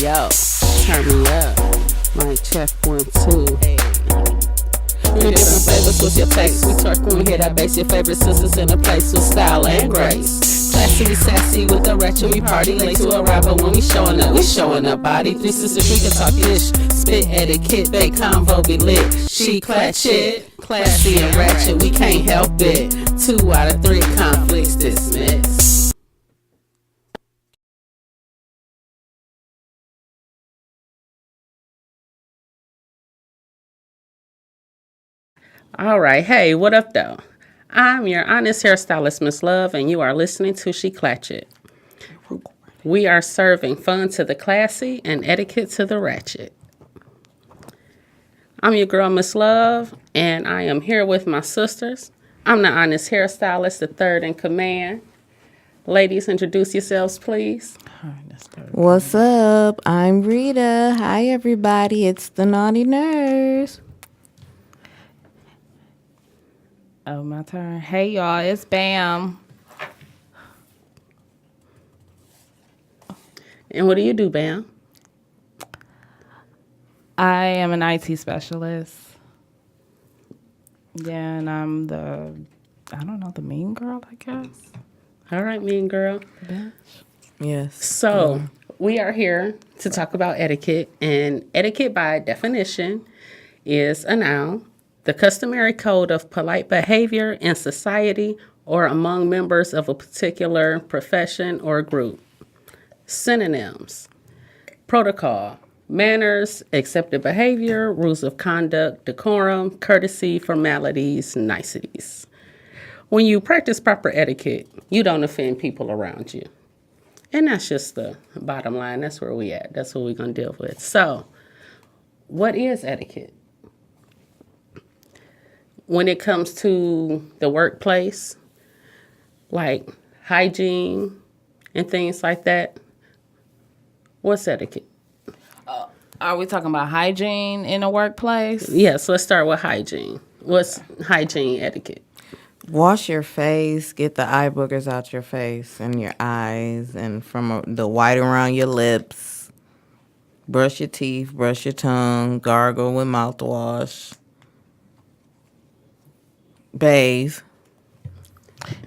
yo, turn me up. Mic check 1, 2. Hey. Three different flavors, what's your taste? We twerk when we hear that bass. Your favorite sisters in a place with style and grace. Classy, sassy with the ratchet, we party late to a rapper when we showing up body. Three sisters, we can talk ish. Spit etiquette, they convo be lit. SheClachet, classy and ratchet, we can't help it. 2 out of 3 conflicts dismissed. All right, hey, what up though? I'm your honest hairstylist, Miss Love, and you are listening to SheClachet. We are serving fun to the classy and etiquette to the ratchet. I'm your girl, Miss Love, and I am here with my sisters. I'm the honest hairstylist, the third in command. Ladies, introduce yourselves, please. What's up? I'm Rita. Hi, everybody. It's the naughty nurse. Oh, my turn. Hey, y'all. It's Bam. And what do you do, Bam? I am an IT specialist. Yeah, and I'm the mean girl, I guess. All right, mean girl. Yes. So we are here to talk about etiquette, and etiquette by definition is a noun, the customary code of polite behavior in society or among members of a particular profession or group. Synonyms: protocol, manners, accepted behavior, rules of conduct, decorum, courtesy, formalities, niceties. When you practice proper etiquette, you don't offend people around you. And that's just the bottom line. That's where we at. That's what we're going to deal with. So, what is etiquette? When it comes to the workplace, like hygiene and things like that, what's etiquette? Are we talking about hygiene in a workplace? Yes, let's start with hygiene. What's hygiene etiquette? Wash your face. Get the eye boogers out your face and your eyes and from the white around your lips. Brush your teeth. Brush your tongue. Gargle with mouthwash. Bathe.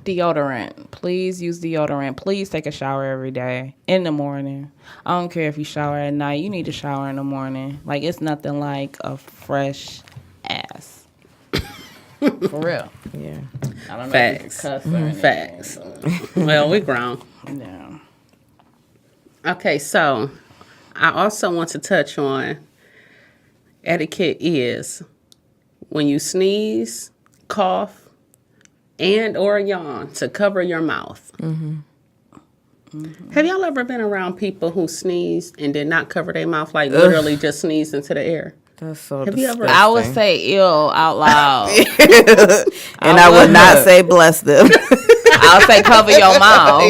Deodorant. Please use deodorant. Please take a shower every day in the morning. I don't care if you shower at night. You need to shower in the morning. Like, it's nothing like a fresh ass. For real. Yeah. I don't know Facts. if you can cuss or Facts. Well, we grown. Yeah. Okay, so I also want to touch on etiquette is when you sneeze, cough, and or yawn to cover your mouth. Mm-hmm. Mm-hmm. Have y'all ever been around people who sneezed and did not cover their mouth, like literally just sneezed into the air? That's so Have you disgusting. ever? I would say ill out loud. And I would not say bless them. I'll say cover your mouth.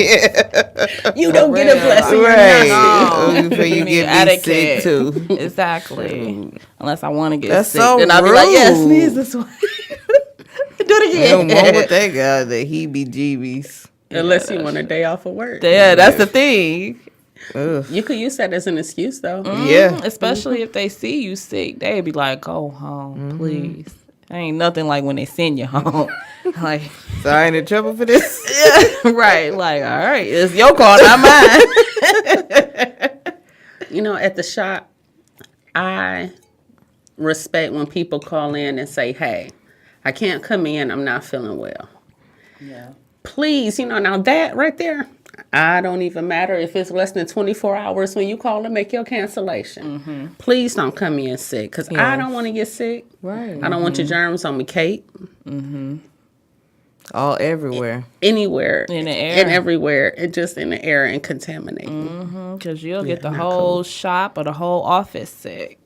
You don't get a blessing. Right. Before you get me etiquette. sick, too. Exactly. Unless I want to get That's sick. so then I'll be like, yeah, rude. sneeze this way. Do it You don't again. want what they got, the heebie-jeebies. Unless you want a day off of work. Yeah, that's the thing. Ugh. You could use that as an excuse, though. Yeah. Especially if they see you sick. They'd be like, go home, please. Ain't nothing like when they send you home. Like, So I ain't in trouble for this? yeah, right. Like, all right, it's your call, not mine. You know, at the shop, I respect when people call in and say, hey, I can't come in. I'm not feeling well. Yeah. Please, now that right there, I don't even matter if it's less than 24 hours when you call to make your cancellation. Mm-hmm. Please don't come in sick because I don't want to get sick. Right. I don't want your germs on me, Kate. All everywhere. Anywhere. In the air. And everywhere. It just in the air and contaminating. Because you'll get the whole shop or the whole office sick.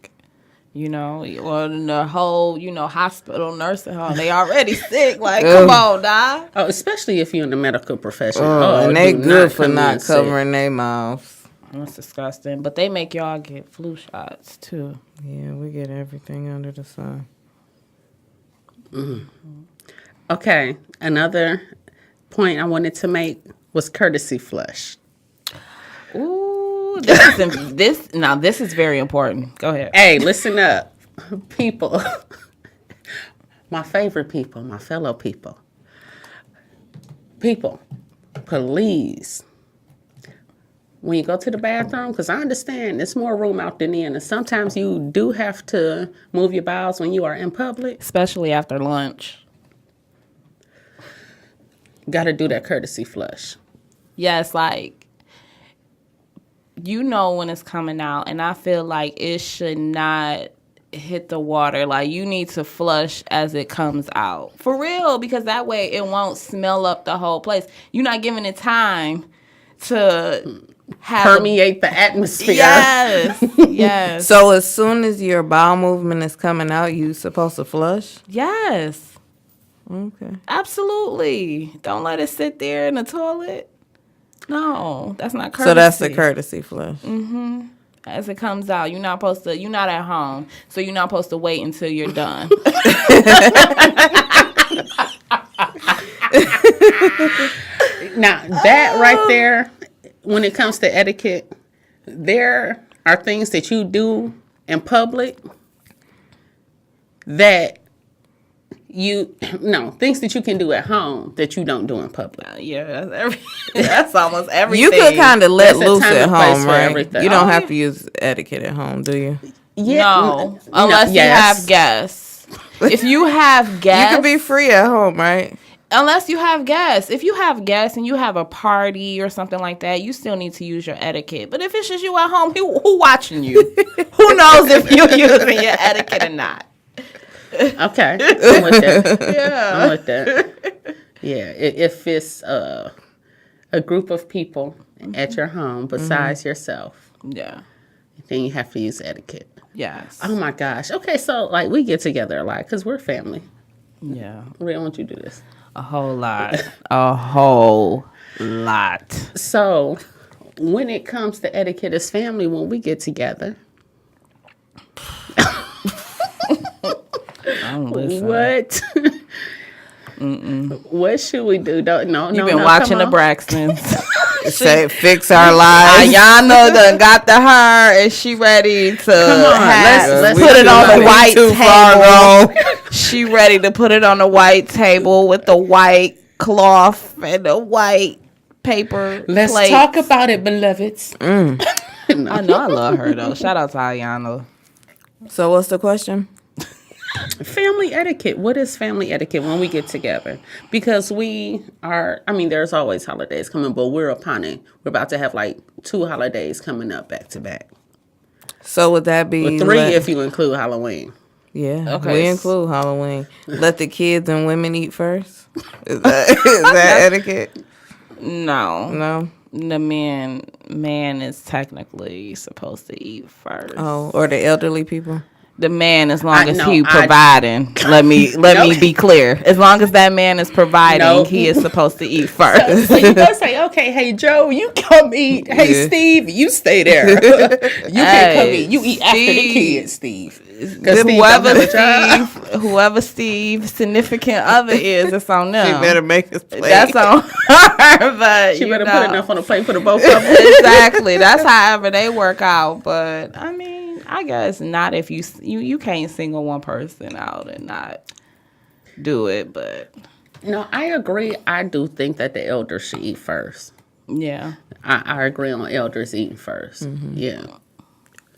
Or the whole, hospital, nursing home. They already sick. Like, come on, dog. Oh, especially if you're in the medical profession. And they do good for come in not sick. covering their mouths. That's disgusting. But they make y'all get flu shots, too. Yeah, we get everything under the sun. Okay, another point I wanted to make was courtesy flush. Ooh, Ooh, this is very important. Go ahead. Hey, listen up, people. My favorite people, my fellow people. People, please, when you go to the bathroom, because I understand there's more room out than in, and sometimes you do have to move your bowels when you are in public. Especially after lunch. Got to do that courtesy flush. Yes, like, you know when it's coming out, and I feel like it should not hit the water. Like, you need to flush as it comes out. For real, because that way it won't smell up the whole place. You're not giving it time to Permeate the atmosphere. Yes, yes. So as soon as your bowel movement is coming out, you supposed to flush? Yes, Okay. absolutely. Don't let it sit there in the toilet. No, that's not courtesy. So that's the courtesy flush. As it comes out, you're not at home, so you're not supposed to wait until you're done. Now, that right there, when it comes to etiquette, there are things that you do in public that things that you can do at home that you don't do in public. Yeah, that's almost everything. You could kind of let There's a loose time at and place home, for right? everything. You don't Oh, have to use etiquette at home, do you? No, unless you yes. have guests. If you have guests, You could be free at home, right? unless you have guests. If you have guests and you have a party or something like that, you still need to use your etiquette. But if it's just you at home, who watching you? Who knows if you're using your etiquette or not? Okay, I'm with that. Yeah. I'm with that. Yeah, if it's a group of people at your home besides yourself, Yeah. then you have to use etiquette. Yes. Oh my gosh. Okay, so like we get together a lot because we're family. Yeah. We don't want you to do this. A whole lot. A whole lot. So when it comes to etiquette as family, when we get together, I'm listening. what? What should we do? You've been watching the Braxtons. Say fix our lives. Ayana done got the hair and she ready to let's put it on the white too far table. She ready to put it on the white table with the white cloth and the white paper. Let's plates. talk about it, beloveds. I know I love her though. Shout out to Ayana. So what's the question? Family etiquette. What is family etiquette when we get together? Because there's always holidays coming, but we're upon it. We're about to have like 2 holidays coming up back to back. So would that be Well, 3 if you include Halloween. Yeah, Okay. we include Halloween. Let the kids and women eat first. Is that etiquette? No. No. The man is technically supposed to eat first. Oh, or the elderly people. The man, as long as No, he providing, let me be clear. As long as that man is providing, Nope. he is supposed to eat first. So you go say, okay, hey Joe, you come eat. Hey Yeah. Steve, you stay there. You can't come eat. You eat after the Steve. kids, Steve. 'Cause Steve don't Whoever have a job. whoever Steve's significant other is, it's on them. She better make us play. That's on her, but She you better know. put enough on the plate for the both of them. Exactly. That's however they work out. But I mean, I guess not if you can't single one person out and not do it. But No, I agree. I do think that the elders should eat first. yeah, I agree on elders eating 1st. Yeah.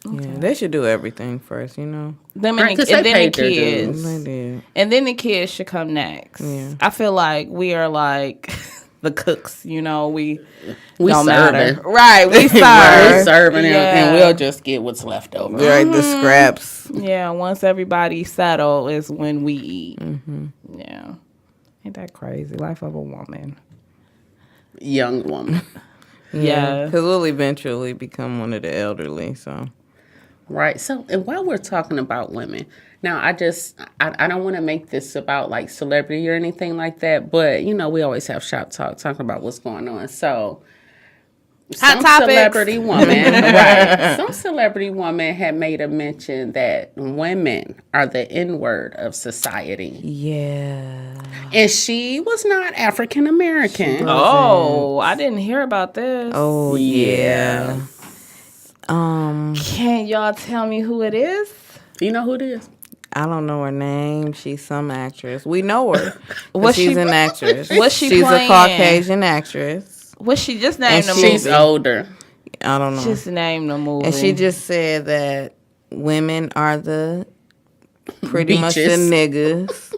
Yeah, they should do everything first, you know. them Right, and, 'cause and they then the paid their kids, They did. and then the kids should come next. Yeah. I feel like we are like the cooks. You know, we We don't serving. matter. Right, we serve. We're serving and Yeah. we'll just get what's left over. Right, the scraps. Yeah, once everybody settle is when we eat. Yeah. Ain't that crazy? Life of a woman. Young woman. Yeah. Because we'll eventually become one of the elderly, so. Right. So, and while we're talking about women, now I don't want to make this about like celebrity or anything like that, but you know, we always have shop talk talking about what's going on. So, some topics. celebrity woman, right? Some celebrity woman had made a mention that women are the N-word of society, Yeah. and she was not African American. Oh, I didn't hear about this. Oh, yeah. Can y'all tell me who it is? You know who it is? I don't know her name. She's some actress. We know her. What's She's she- an actress. what's she She's playing? a Caucasian actress. What she just named the And movie? She's older. I don't know. Just named the movie. And she just said that women are the pretty much the Beaches. niggas.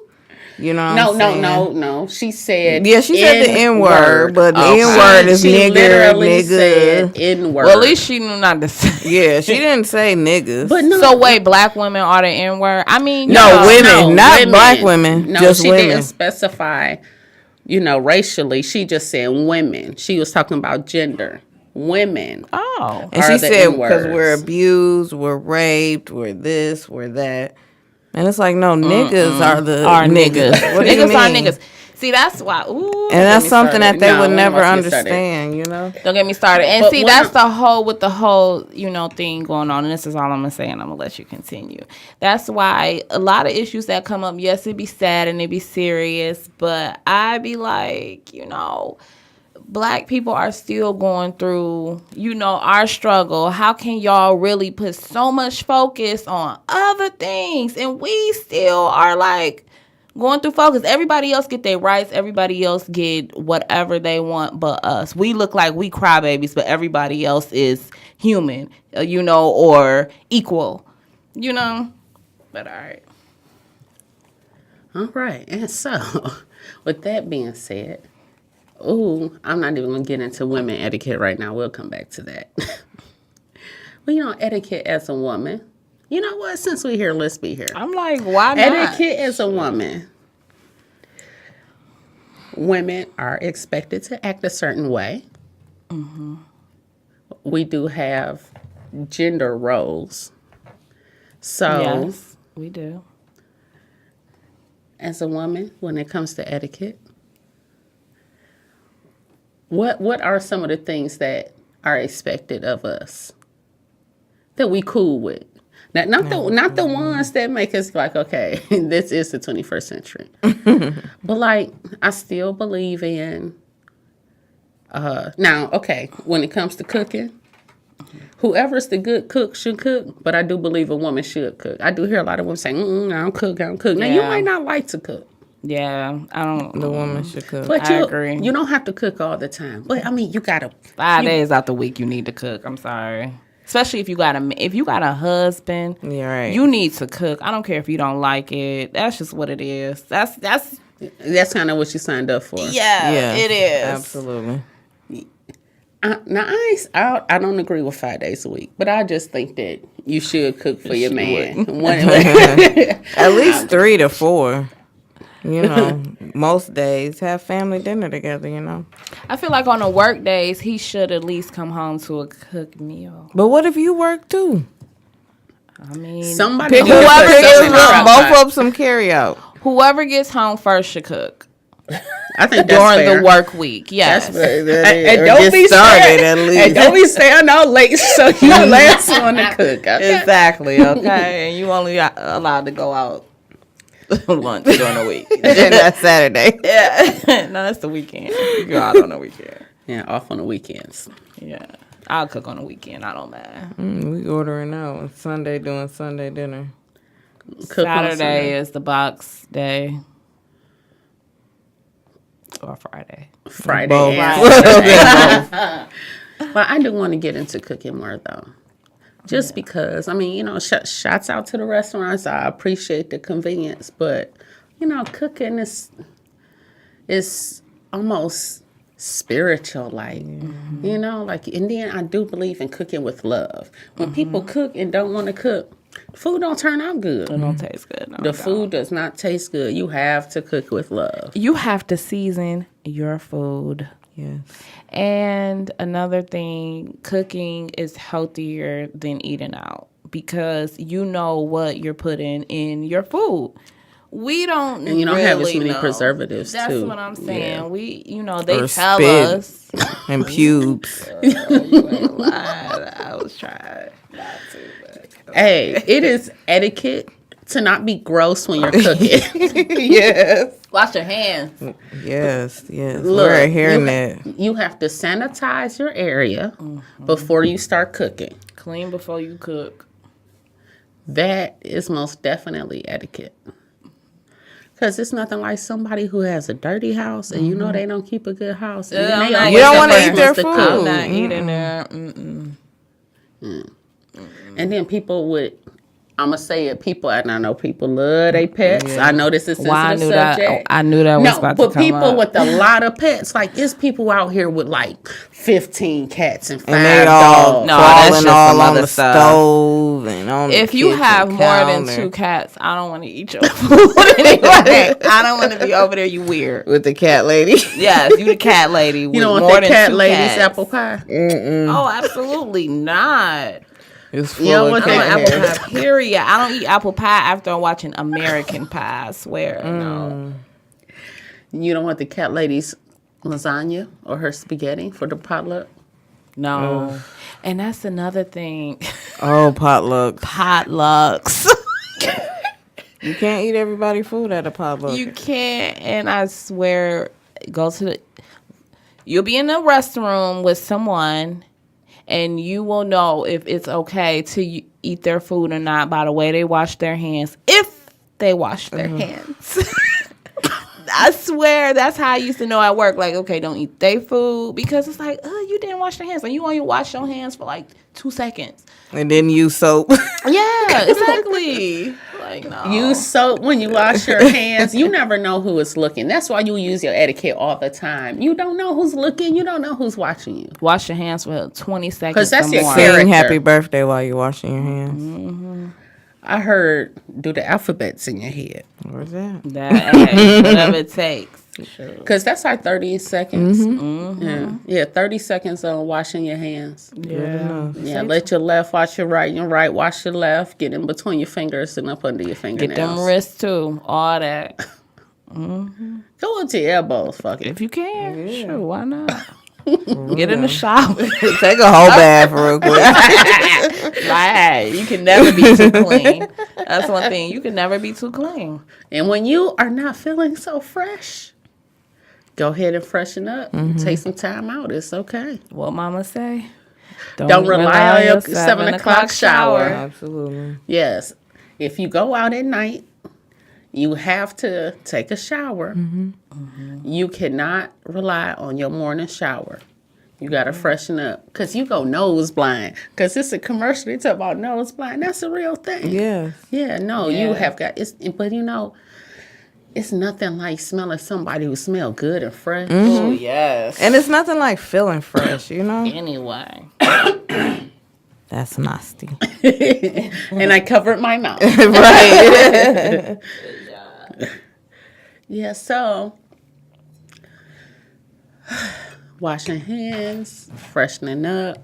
You know what I'm saying? No. She said Yeah, she said the N-word, but the Okay. N-word is she nigger, literally nigga. said N-word. Well, at least she knew not to say. Yeah, she didn't say niggas. But no, So wait, black women are the N word? I mean, No, y'all- women. Not black women, No, just she women. didn't specify, racially. She just said women. She was talking about gender. Women. Oh, And are she the said because N-words. we're abused, we're raped, we're this, we're that. And it's like, no, niggas are the niggas. What do you niggas are mean? niggas. See, that's why. Ooh, And that's something that they No, would we never must get started. understand, you know? Don't get me started. And But see, when that's I- the whole with the whole, thing going on. And this is all I'm gonna say, and I'm gonna let you continue. That's why a lot of issues that come up, yes, it'd be sad and it'd be serious, but I'd be like, black people are still going through, our struggle. How can y'all really put so much focus on other things and we still are like going through focus? Everybody else get their rights. Everybody else get whatever they want but us. We look like we crybabies, but everybody else is human, or equal, But all right. All right. And so, with that being said, I'm not even going to get into women etiquette right now. We'll come back to that. But, etiquette as a woman. You know what? Since we're here, let's be here. I'm like, why not? Etiquette as a woman. Women are expected to act a certain way. Mm-hmm. We do have gender roles. So, Yes, we do. as a woman, when it comes to etiquette, what are some of the things that are expected of us that we cool with? Now, not the ones that make us like, okay, this is the 21st century. But like, I still believe in. Now, okay, when it comes to cooking, whoever's the good cook should cook. But I do believe a woman should cook. I do hear a lot of women saying, "I don't cook. I don't cook." Now, you Yeah. might not like to cook. Yeah, I don't. The woman should cook. But I agree. You don't have to cook all the time. But I mean, you gotta 5 days out the week, you need to cook. I'm sorry. Especially if you got a husband, Yeah, right. you need to cook. I don't care if you don't like it. That's just what it is. That's That's kind of what you signed up for. yeah, it is. Absolutely. Now I don't agree with 5 days a week, but I just think that you should cook for your man. At least 3 to 4. Most days have family dinner together, I feel like on the work days, he should at least come home to a cooked meal. But what if you work too? I mean, Somebody Pick gonna whoever put something gets in the crock both pot. up some carry out. whoever gets home first should cook I think that's during fair. the work week. Yes. And Or don't get be started staying, at least. and don't be staying out late so you the last one to cook. Okay? Exactly. Okay, and you only allowed to go out lunch during the week. And that's Saturday. Yeah. No, that's the weekend. You go out on the weekend. Yeah, off on the weekends. Yeah. I'll cook on the weekend. I don't mind. We ordering out. Sunday doing Sunday dinner. Cook on Saturday Sunday. is the box day. Or Friday. Friday. Both. And Saturday. But I do want to get into cooking more though. Just because, I mean, shots out to the restaurants. I appreciate the convenience, but cooking is almost spiritual, like like. And then I do believe in cooking with love. When people cook and don't want to cook, food don't turn out good. It don't taste good. No, The food does not taste good. You have to cook with love. You have to season your food. Yes. And another thing, cooking is healthier than eating out because you know what you're putting in your food. We don't, And you don't have as really many know. preservatives, That's too. what I'm saying. Yeah. We, they Or tell spit. us. And pubes. You ain't lying. I was trying not to. But Hey, it is etiquette to not be gross when you're cooking. Yes. Wash your hands. Yes. Look, We're hearing that. you have to sanitize your area before you start cooking. Clean before you cook. That is most definitely etiquette. Because it's nothing like somebody who has a dirty house and you know they don't keep a good house. And then they You don't always wanna the eat their first ones food. to I'm cook. not eating there. Mm-mm. And then people would, I'm going to say it, people, and I know people love their pets. I know this is a Why I sensitive knew that? subject. I knew that was No, about to but come people up. with a lot of pets, like it's people out here with like 15 cats and 5 And they all dogs. No, that's crawling just all some on other the stuff. stove and on the If you kitchen have more than counter. 2 cats, I don't want to eat your food anyway. I don't want to be over there. You weird. With the cat lady. Yes, you the cat lady. With You don't want more that than cat 2 lady's cats. apple pie? Oh, absolutely not. It's full You don't of want I don't that cat want apple hair. pie. Period. I don't eat apple pie after watching American Pie. I swear. No. You don't want the cat lady's lasagna or her spaghetti for the potluck? No. And that's another thing. Oh, potluck. Potlucks. You can't eat everybody's food at a potluck. You can't. And I swear, go to the. You'll be in the restroom with someone, and you will know if it's okay to eat their food or not by the way they wash their hands. If they wash their hands. I swear that's how I used to know at work. Like, okay, don't eat their food because it's like, oh, you didn't wash your hands. Like, you only wash your hands for like 2 seconds. And then use soap. Yeah, exactly. Like, no. Use soap when you wash your hands. You never know who is looking. That's why you use your etiquette all the time. You don't know who's looking. You don't know who's watching you. Wash your hands for 20 seconds. 'Cause that's or your more. character. Sing happy birthday while you're washing your hands. I heard do the alphabets in your head. Where's that? That, hey, whatever it takes. Sure. Because that's like 30 seconds. Yeah, 30 seconds on washing your hands. Yeah. Yeah, let your left wash your right wash your left. Get in between your fingers and up under your fingernails. Get them wrists too. All that. Go into your elbows, fuck it. If you can. Sure, why not? Get in the shower. Take a whole bath real quick. Like, hey, you can never be too clean. That's one thing. You can never be too clean. And when you are not feeling so fresh, go ahead and freshen up. Take some time out. It's okay. What mama say? Don't rely on your 7 o'clock shower. Absolutely. Yes. If you go out at night, you have to take a shower. You cannot rely on your morning shower. You got to freshen up. Because you go nose blind. Because it's a commercial. They talk about nose blind. That's a real thing. Yes. Yeah, no, Yeah. you have got, but you know, it's nothing like smelling somebody who smell good and fresh. Oh, yes. And it's nothing like feeling fresh, you know? Anyway. That's nasty. And I covered my mouth. Right. Yeah, so washing hands, freshening up,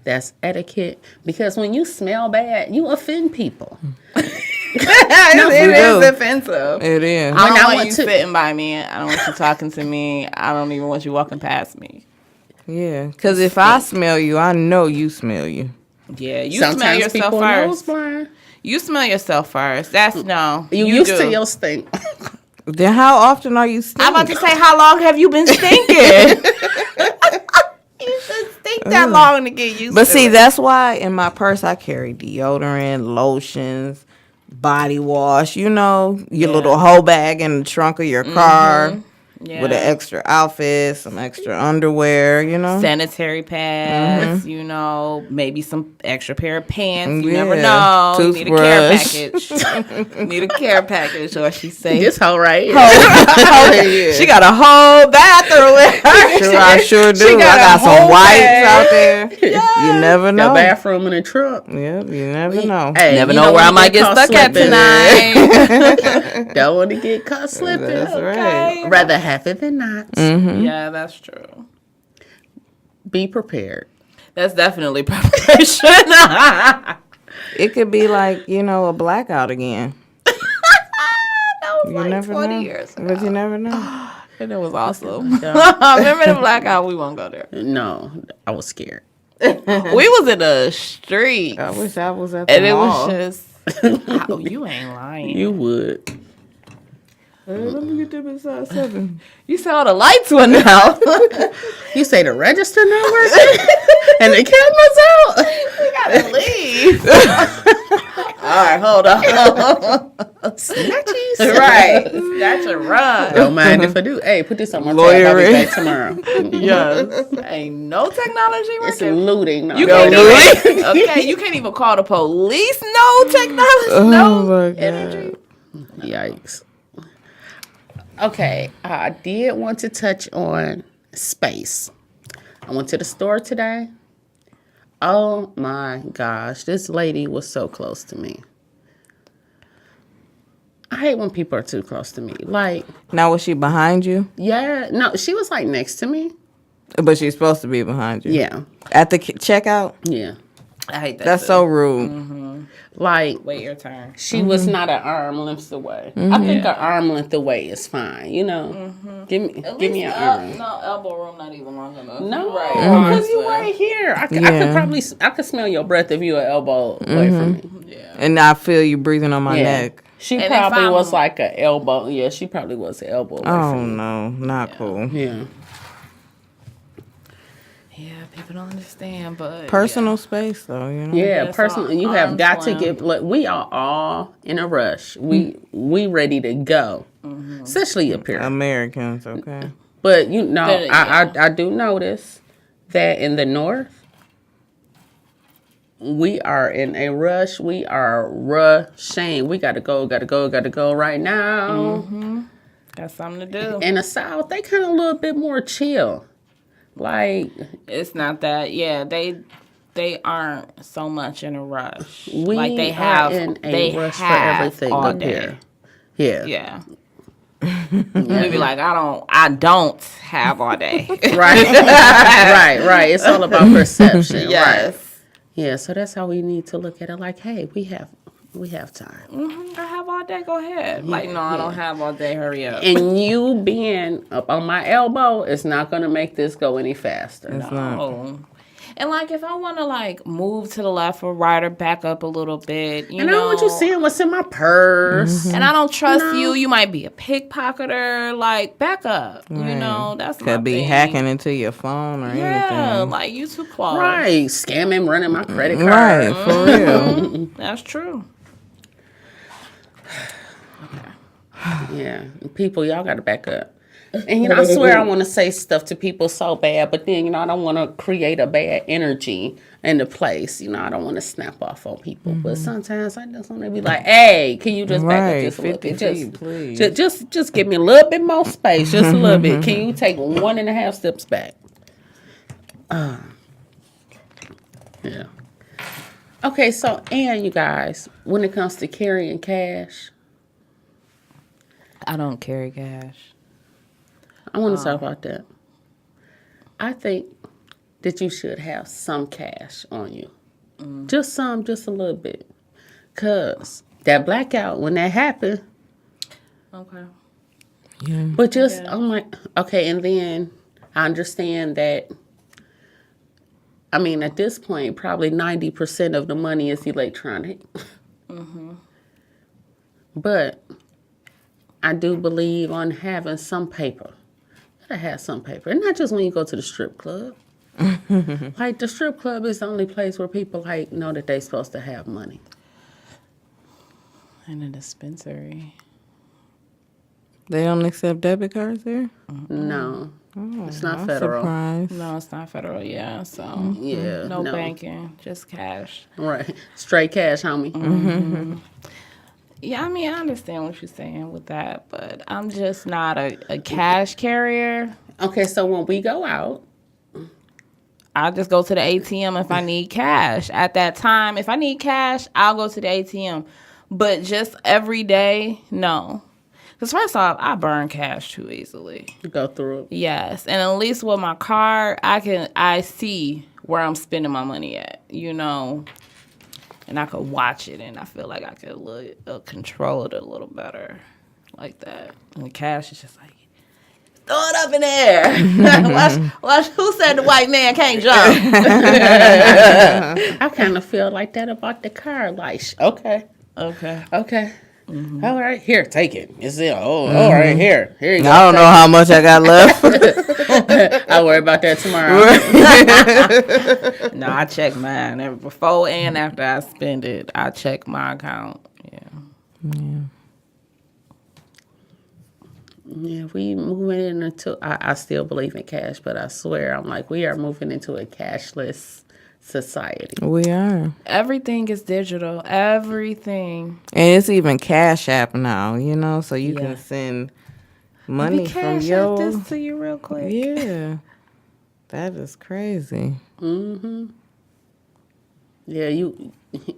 that's etiquette. Because when you smell bad, you offend people. It is offensive. It is. I don't When I want went you to- sitting by me. I don't want you talking to me. I don't even want you walking past me. Yeah. Because if I smell you, I know you smell you. Yeah, you smell Sometimes yourself people nose first. blind. You smell yourself first. That's no. You used do. to your stink. Then how often are you stinking? I'm about to say, how long have you been stinking? You should stink that long to get used But to see, it. that's why in my purse I carry deodorant, lotions, body wash, you know, your little whole bag in the trunk of your car with an extra outfit, some extra underwear, you know. sanitary pads, you know, maybe some extra pair of pants. You never Yeah. know. You need a care Toothbrush. package. Need a care package, or she say. This hoe right here. Yeah. She got a whole bathroom with her. Sure, I sure do. She I got a got some whole wipes bag. out there. You never The know. bathroom in the trunk. Yep, you never know. Hey, Never you know don't where I wanna might get caught stuck at slipping. tonight. Don't want to get caught slipping. That's right. Okay. Rather have it than not. Yeah, that's true. Be prepared. That's definitely preparation. It could be like, you know, a blackout again. That was You like never 20 know. years ago. But you never know. And it was awesome. Remember the blackout? We won't go there. No, I was scared. We was in the street. I wish I was at the And it mall. was just Oh, you ain't lying. You would. Let me get them in size 7. You saw the lights went out. You say the register not working and the camera's out. We gotta leave. All right, hold on. Snatchies. Right, that's a run. Don't mind if I do. Hey, put this on my tab. I'll be back tomorrow. Yes. Ain't no technology It's working. looting. No, You no, can't no. even, okay, you can't even call the police. No technology. Oh No my God. energy. Yikes. Okay, I did want to touch on space. I went to the store today. Oh my gosh, this lady was so close to me. I hate when people are too close to me. Like, Now, was she behind you? yeah, no, she was like next to me. But she's supposed to be behind you. Yeah, At the checkout? yeah. I hate that. That's too. so rude. Like, Wait your turn. she was not an arm length away. I think an arm length away is fine, you know. Give me an arm. No, elbow room not even long enough. No, Right. because you right here. I could probably, I could smell your breath if you were elbow away from me. Yeah. And I feel you breathing on my Yeah. neck. She And if probably I'm- was like an elbow. Yeah, she probably was an elbow away Oh, from me. no. Not cool. Yeah. Yeah, people don't understand, but Personal space, though, you know? Yeah, That's personally, all you have arm's got to length. get. Look, we are all in a rush. We ready to go, especially up here. Americans, okay. But you know, But, I do notice that in the north, we are in a rush. We are rushing. We gotta go right now. got something to do. In the south, they kind of a little bit more chill. Like It's not that. Yeah, they aren't so much in a rush. we like they are have in a they rush for have everything all up day. here. Yeah. Yeah. We be like, I don't have all day. Right. right. It's all about perception. Yes. Right. Yeah, so that's how we need to look at it. Like, hey, we have time. I have all day. Go ahead. Like, no, I don't have all day. Hurry up. And you being up on my elbow is not going to make this go any faster. Oh. And like, if I want to like move to the left or right or back up a little bit, you And I know, don't want you seeing what's in my purse. and I don't trust you. You might be a pickpocketer. Like, back up. You know, that's my Could be thing. hacking into your phone or Yeah, anything. like you too close. Right. Scamming, running my credit card. Right, for real. That's true. Yeah. People, y'all got to back up. And, you know, I swear I want to say stuff to people so bad, but then, you know, I don't want to create a bad energy in the place. You know, I don't want to snap off on people. But sometimes I just want to be like, hey, can you just back up Right, just a little 50 bit? feet, please. Just give me a little bit more space, just a little bit. Can you take 1.5 steps back? Yeah. Okay, so, and you guys, when it comes to carrying cash, I don't carry cash. I want to talk about that. I think that you should have some cash on you. Just some, just a little bit. Because that blackout, when that happened, Okay. Yeah. but just, I'm like, okay, and then I understand that, I mean, at this point, probably 90% of the money is electronic. But I do believe on having some paper. You gotta have some paper. And not just when you go to the strip club. Like, the strip club is the only place where people, like, know that they're supposed to have money. In a dispensary. They don't accept debit cards there? No. It's not I'm federal. surprised. No, it's not federal. Yeah, so Yeah. no banking, just cash. Right. Straight cash, homie. Yeah, I mean, I understand what you're saying with that, but I'm just not a cash carrier. Okay, so when we go out, I just go to the ATM if I need cash. At that time, if I need cash, I'll go to the ATM. But just every day, no. Because first off, I burn cash too easily. you go through it. Yes, and at least with my card, I see where I'm spending my money at, you know, and I could watch it, and I feel like I could control it a little better, like that. And the cash is just like, throw it up in the air. watch who said the white man can't jump? I kind of feel like that about the car. Like, okay. Okay. Okay. All right, here, take it. It's it. Oh, all right, here you go. I don't know how much I got left. I'll worry about that tomorrow. No, I check mine before and after I spend it. I check my account. Yeah. Yeah, we moving into. I still believe in cash, but I swear, I'm like, we are moving into a cashless society. We are. Everything is digital. Everything. And it's even Cash App now, so you Yeah. can send money from Cash your... out this to you real quick. Yeah. That is crazy. Yeah,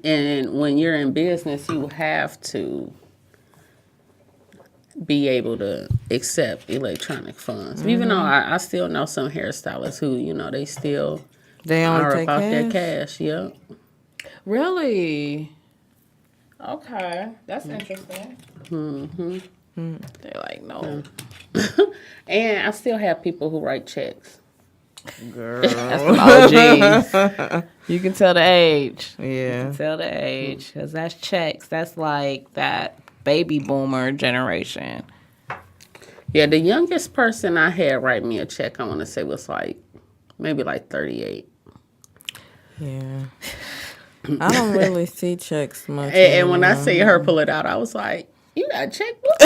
and when you're in business, you have to be able to accept electronic funds. Even though I still know some hairstylists who, they still They only are take about their cash? cash. Yeah. Really? Okay, that's interesting. They're like, no. And I still have people who write checks. Girl. OGs. You can tell the age. Yeah. Tell the age, because that's checks. That's like that baby boomer generation. Yeah, the youngest person I had write me a check, I want to say was maybe 38. Yeah. I don't really see checks much. And when I see her pull it out, I was like, you got a checkbook?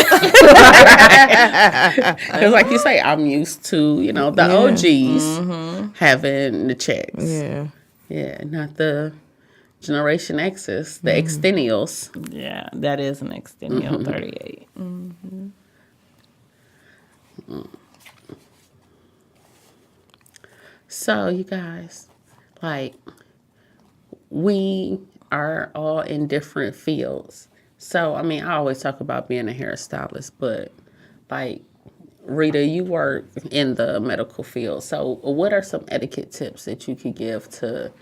Because like you say, I'm used to, the OGs having the checks. Yeah. Yeah, not the Generation X's, the extennials. Yeah, that is an extennial 38. So, you guys, we are all in different fields. So, I always talk about being a hairstylist, but Rita, you work in the medical field. So, what are some etiquette tips that you could give to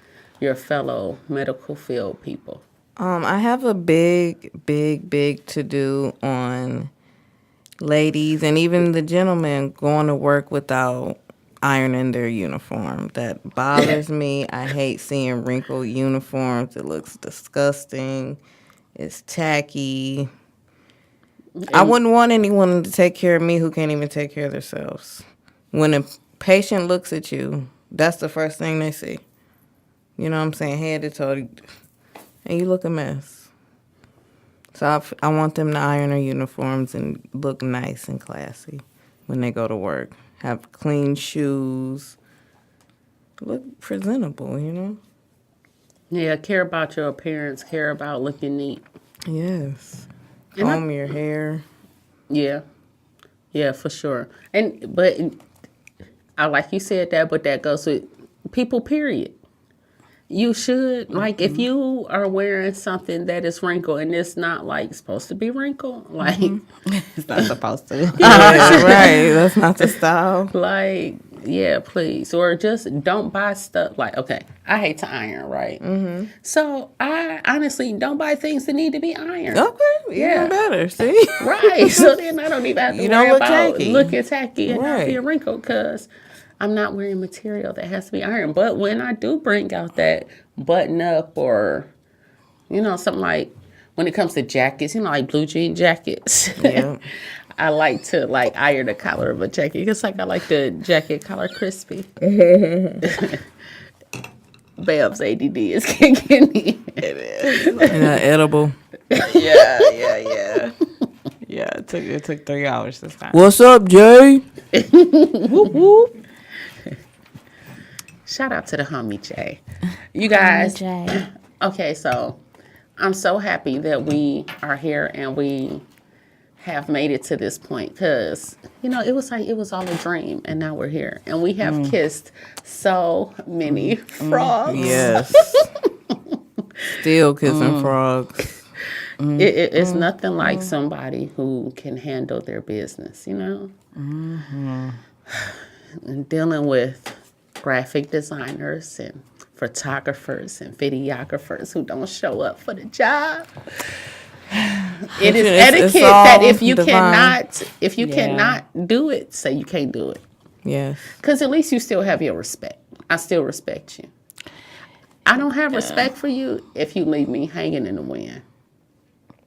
your fellow medical field people? I have a big to do on ladies and even the gentlemen going to work without ironing their uniform. That bothers me. I hate seeing wrinkled uniforms. It looks disgusting. It's tacky. I wouldn't want anyone to take care of me who can't even take care of themselves. When a patient looks at you, that's the first thing they see. You know what I'm saying? Head to toe. And you look a mess. So I want them to iron their uniforms and look nice and classy when they go to work. Have clean shoes. Look presentable, Yeah, care about your appearance, care about looking neat. Yes. And Comb your hair. Yeah. Yeah, for sure. But I like you said that, but that goes with people, period. You should, if you are wearing something that is wrinkled and it's not, supposed to be wrinkled, It's not supposed to. Yeah, right. That's not the style. yeah, please. Or just don't buy stuff. Okay, I hate to iron, right? Mm-hmm. So I honestly don't buy things that need to be ironed. Okay. Yeah. Even better. See? Right. So then I don't even have to You don't worry look about tacky. looking tacky and not Right. being wrinkled because I'm not wearing material that has to be ironed. But when I do bring out that button up or, something when it comes to jackets, like blue jean jackets. Yeah. I like to iron the collar of a jacket. It's I like the jacket collar crispy. Babs ADD is kicking in. It is. And edible. Yeah. Yeah, it took 3 hours this time. What's up, Jay? Whoop, whoop. Shout out to the homie Jay. You guys. Jay. Okay, so I'm so happy that we are here and we have made it to this point because, it was all a dream and now we're here and we have kissed so many frogs. Yes. Still kissing frogs. It's nothing like somebody who can handle their business, And dealing with graphic designers and photographers and videographers who don't show up for the job. It is etiquette that if you cannot do it, say you can't do it. Yes. Because at least you still have your respect. I still respect you. I don't have respect for you if you leave me hanging in the wind.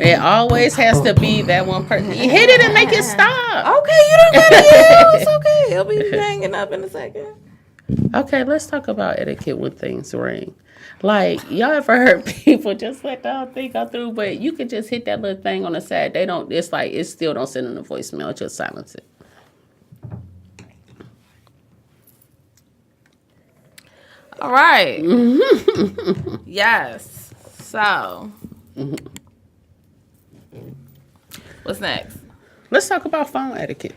It always has to be that one person. You hit it and make it stop. Okay, you don't gotta yell. It's okay. He'll be hanging up in a second. Okay, let's talk about etiquette when things ring. Like, y'all ever heard people just let the whole thing go through, but you could just hit that little thing on the side. They don't, it's like, it still don't send in a voicemail, just silence it. All right. Yes. So, what's next? Let's talk about phone etiquette.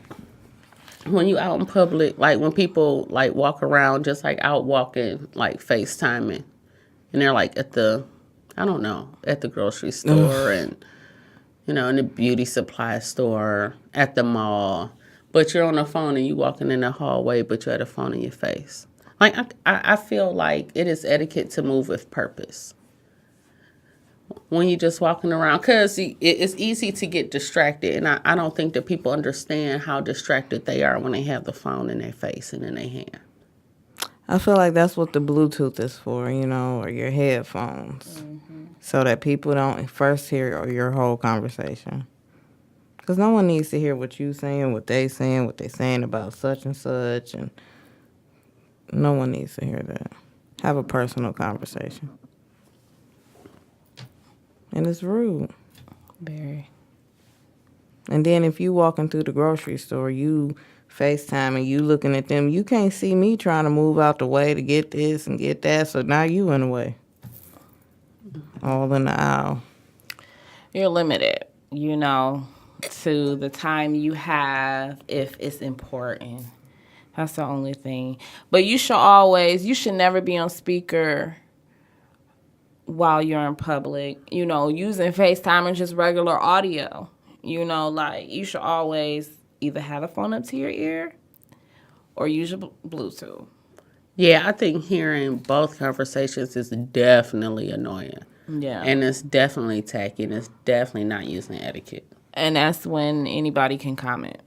When you out in public, like when people like walk around, just like out walking, like FaceTiming, and they're like at the, I don't know, at the grocery store and, you know, in the beauty supply store, at the mall, but you're on the phone and you walking in the hallway, but you had a phone in your face. Like, I feel like it is etiquette to move with purpose. When you're just walking around, because it's easy to get distracted, and I don't think that people understand how distracted they are when they have the phone in their face and in their hand. I feel like that's what the Bluetooth is for, you know, or your headphones, so that people don't first hear your whole conversation. Because no one needs to hear what you saying, what they saying about such and such, and no one needs to hear that. Have a personal conversation. And it's rude. Very. And then if you walking through the grocery store, you FaceTime and you looking at them, you can't see me trying to move out the way to get this and get that, so now you in the way. All in the aisle. You're limited, you know, to the time you have if it's important. That's the only thing. But you should never be on speaker while you're in public, you know, using FaceTime or just regular audio. You know, like, you should always either have the phone up to your ear or use your Bluetooth. Yeah, I think hearing both conversations is definitely annoying. Yeah. And it's definitely tacky, and it's definitely not using etiquette. And that's when anybody can comment.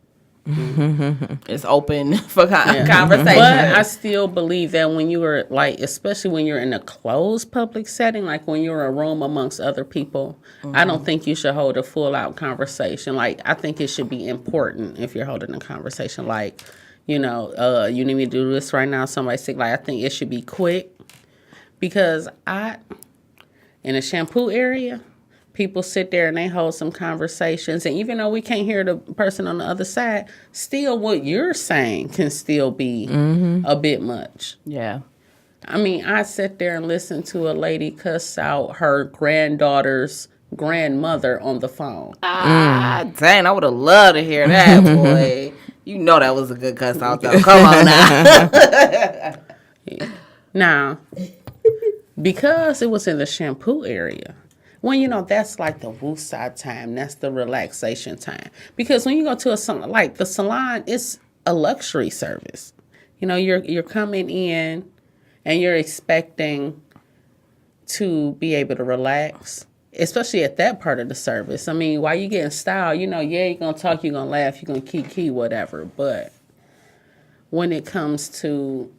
It's open for conversation. But I still believe that when you are, like, especially when you're in a closed public setting, like when you're in a room amongst other people, I don't think you should hold a full-out conversation. Like, I think it should be important if you're holding a conversation. Like, you know, you need me to do this right now, somebody's sick. Like, I think it should be quick. Because in a shampoo area, people sit there and they hold some conversations. And even though we can't hear the person on the other side, still what you're saying can still be a bit much. Yeah. I mean, I sit there and listen to a lady cuss out her granddaughter's grandmother on the phone. Dang, I would have loved to hear that, boy. You know that was a good cuss out, though. Come on now. Now, because it was in the shampoo area, when, you know, that's like the woosah time. That's the relaxation time. Because when you go to a salon, like the salon, it's a luxury service. You know, you're coming in and you're expecting to be able to relax, especially at that part of the service. I mean, while you getting styled, you know, yeah, you're going to talk, you're going to laugh, you're going to kiki, whatever. But when it comes to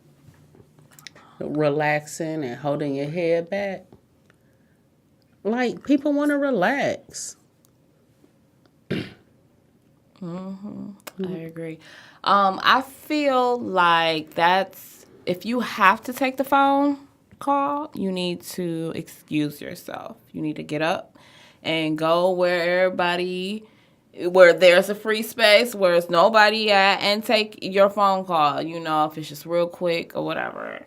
relaxing and holding your head back, like, people want to relax. I agree. I feel like that's, if you have to take the phone call, you need to excuse yourself. You need to get up and go where there's a free space, where there's nobody at, and take your phone call, you know, if it's just real quick or whatever.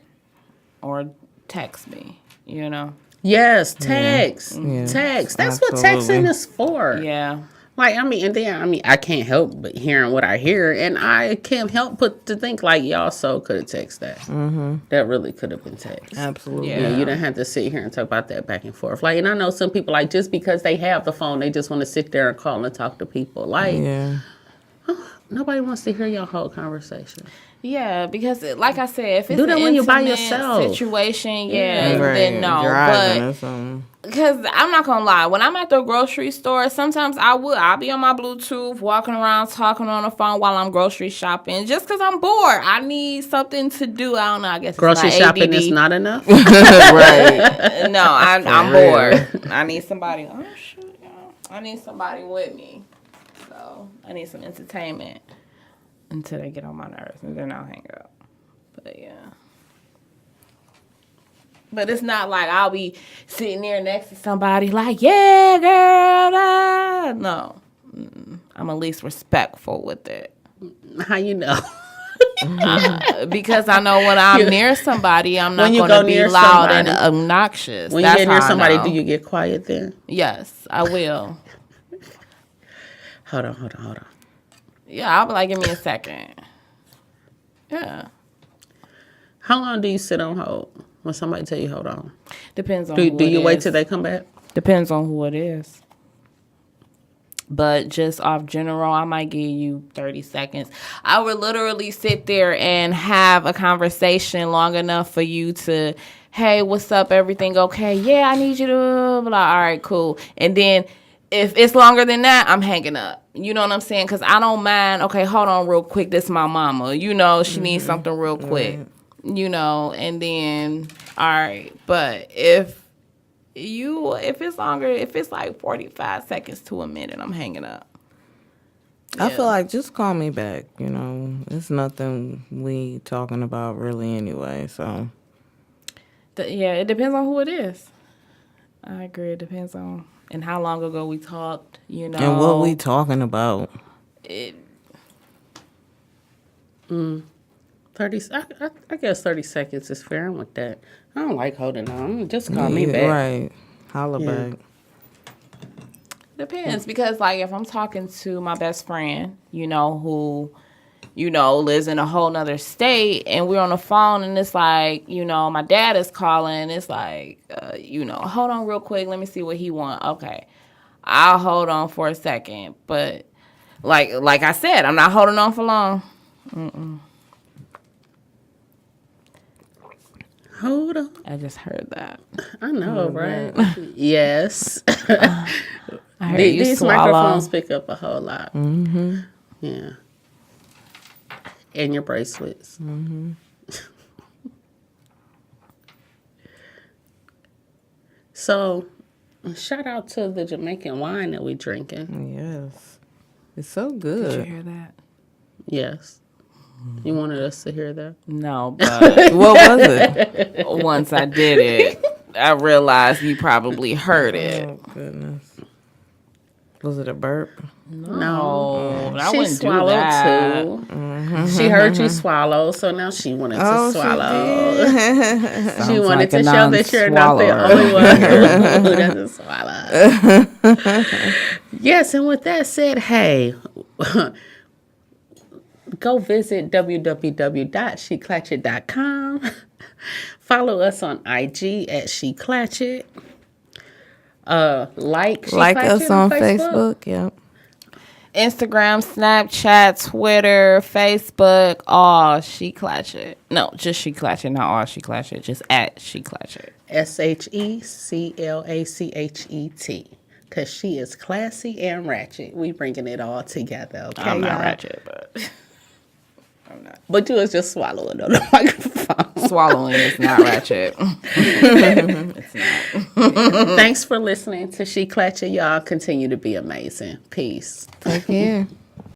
Or text me, you know. Yes, text. Yeah. Text. That's Absolutely. what texting is for. Yeah. Like, I can't help but hearing what I hear, and I can't help but to think, like, y'all so could have texted that. Mm-hmm. That really could have been text. Absolutely. Yeah, you didn't have to sit here and talk about that back and forth. Like, and I know some people, like, just because they have the phone, they just want to sit there and call and talk to people. Like, nobody wants to hear your whole conversation. Yeah, because like I said, if it's Do that an when you're by intimate yourself. situation, Right. then no. Driving or But something. because I'm not gonna lie, when I'm at the grocery store, sometimes I'll be on my Bluetooth, walking around, talking on the phone while I'm grocery shopping, just because I'm bored. I need something to do. I don't know. I guess Grocery it's my shopping ADD. is not enough. Right. No, I'm real. bored. I need somebody. Oh shoot, y'all. I need somebody with me. So I need some entertainment until they get on my nerves, and then I'll hang up. But yeah. But it's not like I'll be sitting there next to somebody like, yeah, girl. No. I'm at least respectful with it. How you know? Because I know when I'm near somebody, I'm not going to be loud and obnoxious. When you get near somebody, do you get quiet then? Yes, I will. Hold on. Yeah, I'll be like, give me a second. Yeah. How long do you sit on hold when somebody tell you hold on? Depends on do you wait till they come back? Depends on who it is. But just off general, I might give you 30 seconds. I would literally sit there and have a conversation long enough for you to, hey, what's up? Everything okay? Yeah, I need you to blah. All right, cool. And then if it's longer than that, I'm hanging up. You know what I'm saying? Because I don't mind. Okay, hold on real quick. This is my mama. You know, she needs something real quick. You know, and then, all right. But if it's longer, if it's like 45 seconds to a minute, I'm hanging up. I feel like just call me back, you know. It's nothing we talking about really anyway, so. Yeah, it depends on who it is. I agree. It depends on and how long ago we talked, you know. And what we talking about. 30. I guess 30 seconds is fair. I'm with that. I don't like holding on. Just call me back. Right. Holla back. Depends because, like, if I'm talking to my best friend, you know, who, you know, lives in a whole nother state, and we're on the phone, and it's like, you know, my dad is calling. It's like, you know, hold on real quick. Let me see what he wants. Okay, I'll hold on for a second, but like I said, I'm not holding on for long. Hold on. I just heard that. I know, right? Yes. I heard you These swallow. microphones pick up a whole lot. Mm-hmm. Yeah. And your bracelets. Mm-hmm. So, shout out to the Jamaican wine that we drinking. Yes. It's so good. Did you hear that? Yes. You wanted us to hear that? No, but What was it? once I did it, I realized you probably heard it. Oh, goodness. Was it a burp? No, I She wouldn't do swallowed that. too. Mm-hmm. She heard you swallow, so now she wanted to swallow. She wanted to show that you're not the only one who doesn't swallow. Yes, and with that said, hey, go visit www.SheClachet.com. Follow us on IG at SheClachet. Like us on Facebook. Yep. Instagram, Snapchat, Twitter, Facebook, all SheClachet. No, just SheClachet, not all SheClachet. Just at SheClachet. SheClachet. Because she is classy and ratchet. We bringing it all together, okay? I'm not y'all? ratchet, but I'm not. But you was just swallowing on the microphone. Swallowing is not ratchet. It's not. Thanks for listening to SheClachet. Y'all continue to be amazing. Peace. Take care.